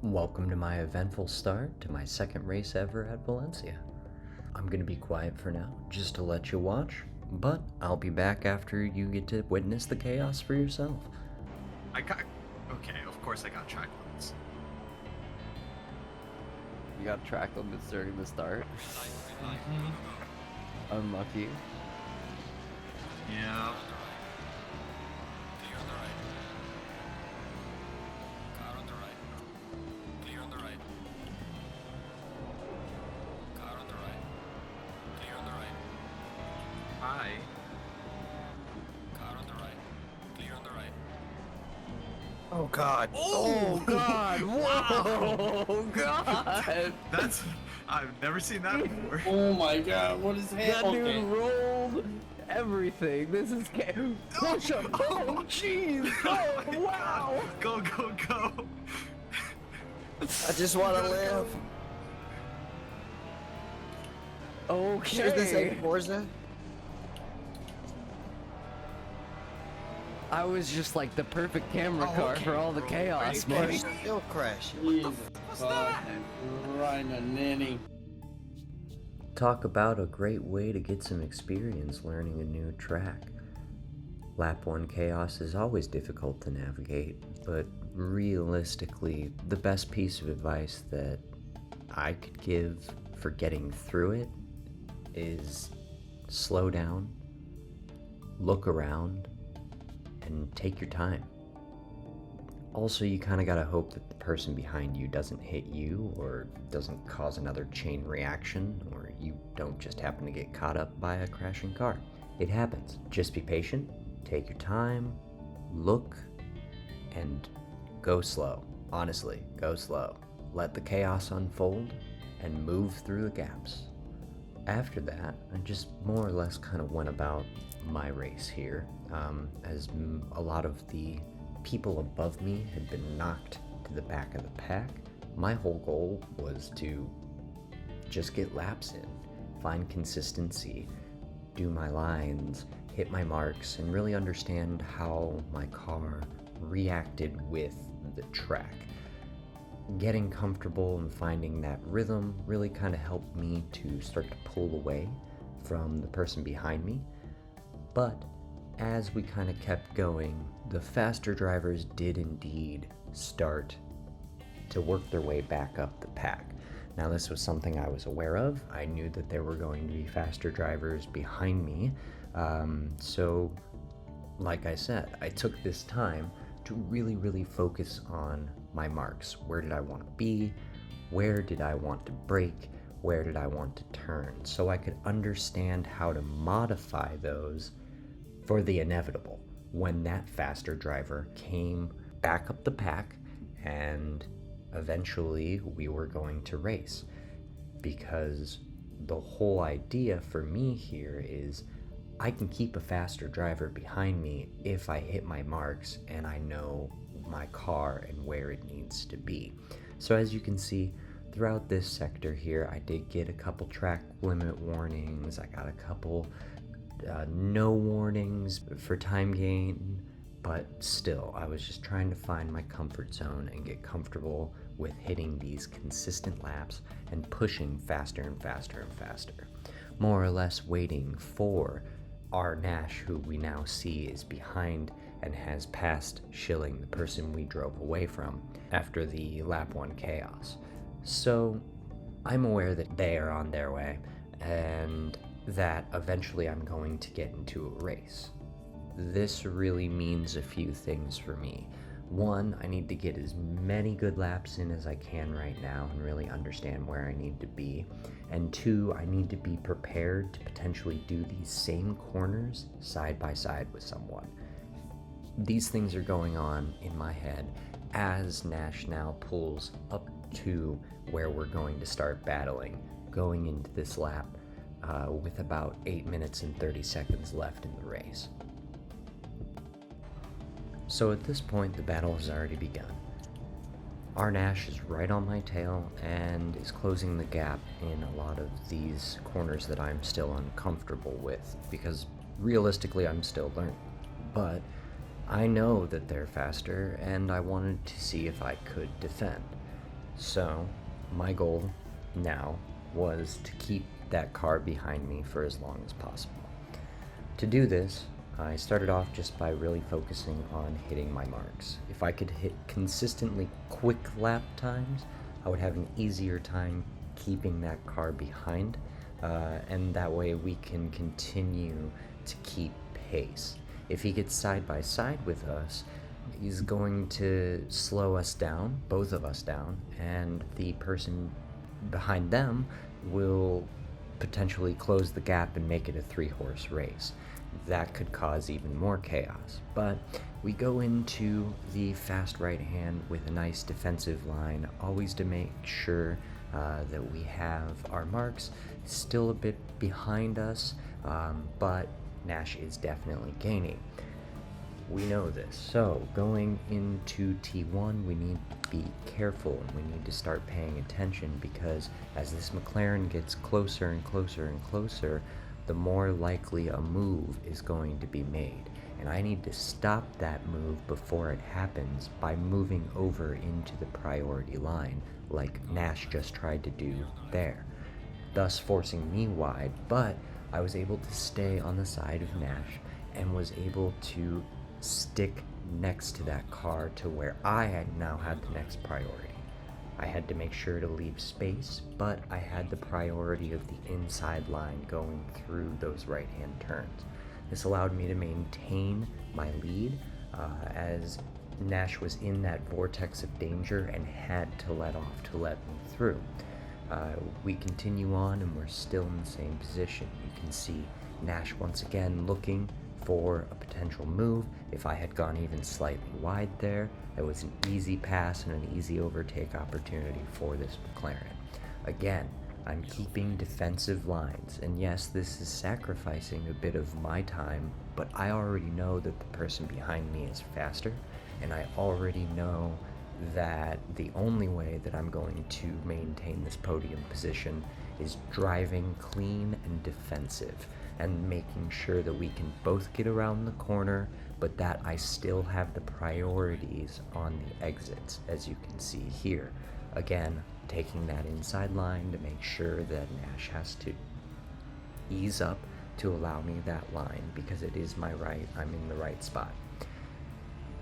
Welcome to my eventful start to my second race ever at Valencia. I'm gonna be quiet for now, just to let you watch, but I'll be back after you get to witness the chaos for yourself. Okay, of course I got track limits. You got track limits during the start. Unlucky. Yeah. Clear on the right. Car on the right. Clear on the right. Car on the right. Clear on the right. Hi. Car on the right. Clear on the right. Oh God! Oh God! Whoa! Oh God! I've never seen that before. Oh my God! What is That happening? dude rolled everything. This is push up. Oh jeez! Oh wow! Go, go, go! I just want to live. Okay. Is this a Forza? I was just like the perfect camera Oh, car okay, for all the bro. chaos, Ready? man. Still crashing. What's that? Right a ninny. Talk about a great way to get some experience learning a new track. Lap 1 chaos is always difficult to navigate, but realistically, the best piece of advice that I could give for getting through it is slow down, look around, and take your time. Also, you kind of gotta hope that the person behind you doesn't hit you or doesn't cause another chain reaction, or you don't just happen to get caught up by a crashing car. It happens. Just be patient, take your time, look, and go slow. Honestly, go slow. Let the chaos unfold and move through the gaps. After that, I just more or less kind of went about my race here, as a lot of the people above me had been knocked to the back of the pack. My whole goal was to just get laps in, find consistency, do my lines, hit my marks, and really understand how my car reacted with the track. Getting comfortable and finding that rhythm really kind of helped me to start to pull away from the person behind me. But as we kind of kept going, the faster drivers did indeed start to work their way back up the pack. Now, this was something I was aware of. I knew that there were going to be faster drivers behind me. So, like I said, I took this time to really focus on my marks. Where did I want to be? Where did I want to brake? Where did I want to turn? So I could understand how to modify those for the inevitable when that faster driver came back up the pack and eventually we were going to race. Because the whole idea for me here is I can keep a faster driver behind me if I hit my marks and I know my car and where it needs to be. So as you can see, throughout this sector here, I did get a couple track limit warnings. I got a couple no warnings for time gain, but still, I was just trying to find my comfort zone and get comfortable with hitting these consistent laps and pushing faster and faster and faster. More or less waiting for our Nash, who we now see is behind and has passed Schilling, the person we drove away from, after the lap 1 chaos. So I'm aware that they are on their way and that eventually I'm going to get into a race. This really means a few things for me. One, I need to get as many good laps in as I can right now and really understand where I need to be. And two, I need to be prepared to potentially do these same corners side by side with someone. These things are going on in my head as Nash now pulls up to where we're going to start battling, going into this lap with about 8 minutes and 30 seconds left in the race. So at this point, the battle has already begun. Our Nash is right on my tail and is closing the gap in a lot of these corners that I'm still uncomfortable with, because realistically I'm still learning. But I know that they're faster and I wanted to see if I could defend. So, my goal now was to keep that car behind me for as long as possible. To do this, I started off just by really focusing on hitting my marks. If I could hit consistently quick lap times, I would have an easier time keeping that car behind, and that way we can continue to keep pace. If he gets side by side with us, he's going to slow us down, both of us down, and the person behind them will potentially close the gap and make it a 3-horse race. That could cause even more chaos. But we go into the fast right hand with a nice defensive line, always to make sure that we have our marks still a bit behind us, but Nash is definitely gaining. We know this. So going into T1, we need to be careful and we need to start paying attention, because as this McLaren gets closer and closer and closer, the more likely a move is going to be made. And I need to stop that move before it happens by moving over into the priority line, like Nash just tried to do there, thus forcing me wide. But I was able to stay on the side of Nash and was able to stick next to that car to where I now had the next priority. I had to make sure to leave space, but I had the priority of the inside line going through those right-hand turns. This allowed me to maintain my lead as Nash was in that vortex of danger and had to let off to let me through. We continue on and we're still in the same position. You can see Nash once again looking for a potential move. If I had gone even slightly wide there, it was an easy pass and an easy overtake opportunity for this McLaren. Again, I'm keeping defensive lines, and yes, this is sacrificing a bit of my time, but I already know that the person behind me is faster, and I already know that the only way that I'm going to maintain this podium position is driving clean and defensive, and making sure that we can both get around the corner, but that I still have the priorities on the exits, as you can see here. Again, taking that inside line to make sure that Nash has to ease up to allow me that line, because it is my right, I'm in the right spot.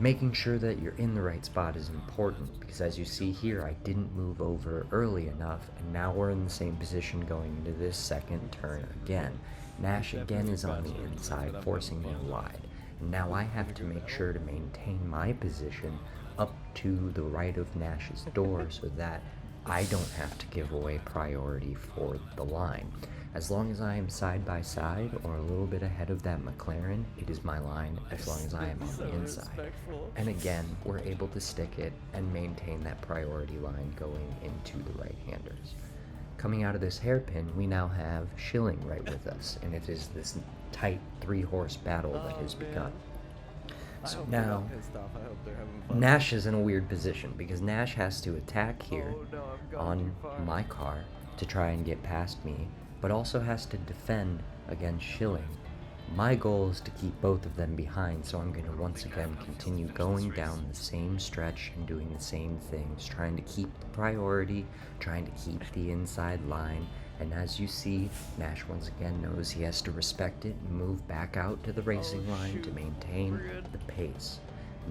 Making sure that you're in the right spot is important, because as you see here, I didn't move over early enough, and now we're in the same position going into this second turn again. Nash again is on the inside, forcing me wide. And now I have to make sure to maintain my position up to the right of Nash's door so that I don't have to give away priority for the line. As long as I am side by side or a little bit ahead of that McLaren, it is my line as long as I am on the inside. And again, we're able to stick it and maintain that priority line going into the right-handers. Coming out of this hairpin, we now have Schilling right with us, and it is this tight 3-horse battle that has begun. So now, Nash is in a weird position, because Nash has to attack here on my car to try and get past me, but also has to defend against Schilling. My goal is to keep both of them behind, so I'm going to once again continue going down the same stretch and doing the same things, trying to keep the priority, trying to keep the inside line, and as you see, Nash once again knows he has to respect it and move back out to the racing line to maintain the pace.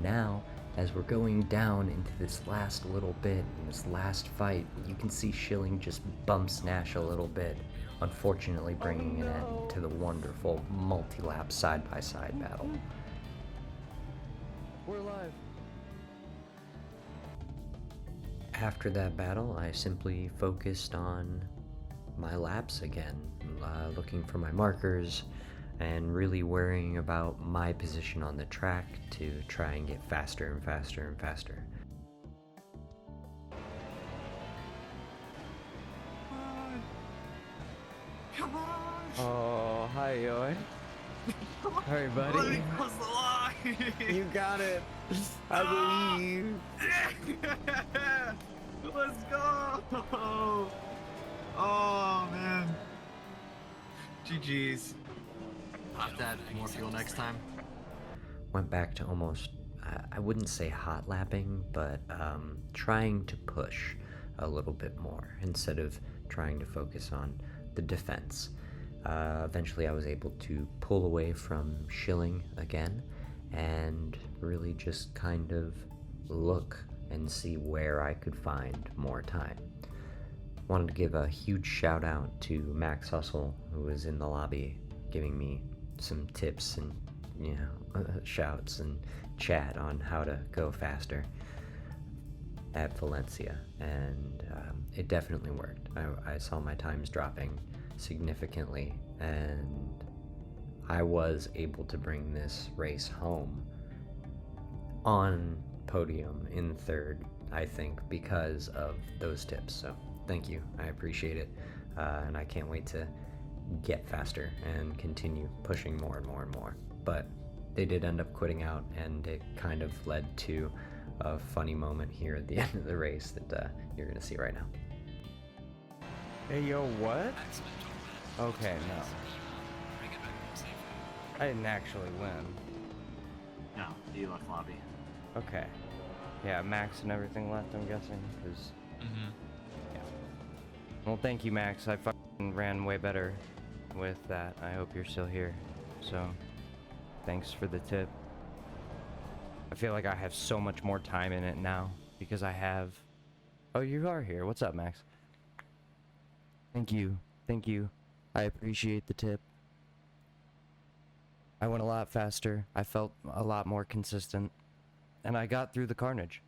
Now, as we're going down into this last little bit, in this last fight, you can see Schilling just bumps Nash a little bit, unfortunately bringing an end to the wonderful multi-lap side-by-side battle. We're live. After that battle, I simply focused on my laps again, looking for my markers and really worrying about my position on the track to try and get faster and faster and faster. Come on! Oh, hi, Yoy. Hey, Let buddy. me cross the line! You got it. I believe. Let's go! Oh, man. GG's. Have to add more fuel next time. Went back to almost, I wouldn't say hot lapping, but trying to push. a little bit more instead of trying to focus on the defense. Eventually, I was able to pull away from shilling again and really just kind of look and see where I could find more time. Wanted to give a huge shout out to Max Hustle, who was in the lobby giving me some tips and shouts and chat on how to go faster at Valencia, and it definitely worked. I saw my times dropping significantly, and I was able to bring this race home on podium in third, I think, because of those tips. So thank you, I appreciate it, and I can't wait to get faster and continue pushing more and more and more. But they did end up quitting out, and it kind of led to a funny moment here at the end of the race that you're gonna see right now. Hey, yo, what? Max went to win. Okay, no. Bring it back home safely. I didn't actually win. No, you left lobby. Okay. Yeah, Max and everything left, I'm guessing, because... Mm-hmm. Yeah. Well, thank you, Max. I fucking ran way better with that. I hope you're still here. So, thanks for the tip. I feel like I have so much more time in it now, because I have... Oh, you are here. What's up, Max? Thank you. Thank you. I appreciate the tip. I went a lot faster. I felt a lot more consistent. And I got through the carnage.